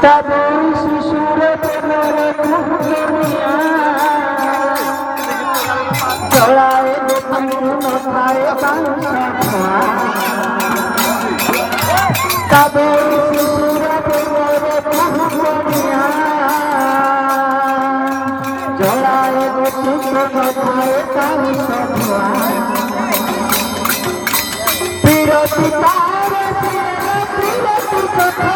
তবে শিশুর প্রেমের কুহুনিয়া জড়ায় নথায় বাংশা তবে শিশুর প্রেমের কুহুনিয়া জড়ায় নথায় বাংশা বিরতি তার বিরতি কথা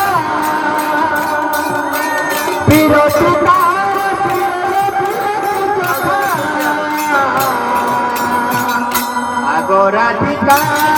বিরতি তার বিরতি কথা আগরাধিকার